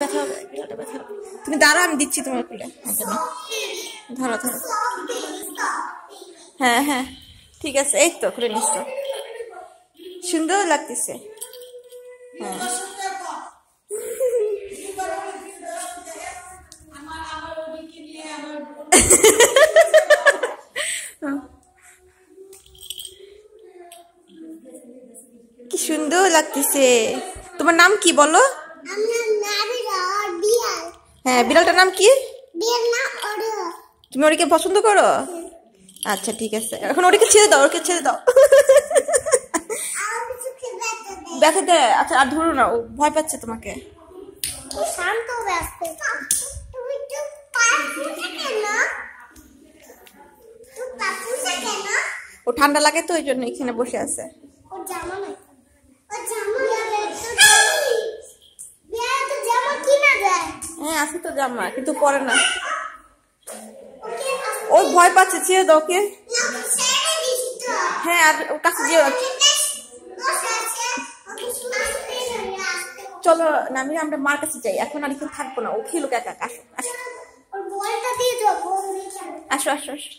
ব্যথা হবে, বিড়ালটা ব্যথা হবে। তুমি দাঁড়া, আমি দিচ্ছি তোমার কুলে। ধরো ধরো। হ্যাঁ হ্যাঁ, ঠিক আছে, এই তো খুলে নিচ্ছ, সুন্দর লাগতেছে। হ্যাঁ কি সুন্দর লাগতেছে। তোমার নাম কি বলো? হ্যাঁ, বিড়ালটার নাম কি? তুমি ওরিকে পছন্দ করো? আচ্ছা ঠিক আছে, এখন ওরিকে ছেড়ে দাও, ওকে ছেড়ে দাও। ব্যথা দেয়? আচ্ছা আর ধরো না, ও ভয় পাচ্ছে তোমাকে। ও ঠান্ডা লাগে তো, ওই জন্য এখানে বসে আছে। হ্যাঁ আছে তো জামা, কিন্তু পরে না। ও ভয় পাচ্ছে, ছেড়ে দাও ওকে। হ্যাঁ, আর ওর কাছে যেও। চলো নামিরা, আমরা মার কাছে যাই এখন, আর এখানে থাকবো না, ও খেলুক একা। আসো আসো আসো আসো আসো।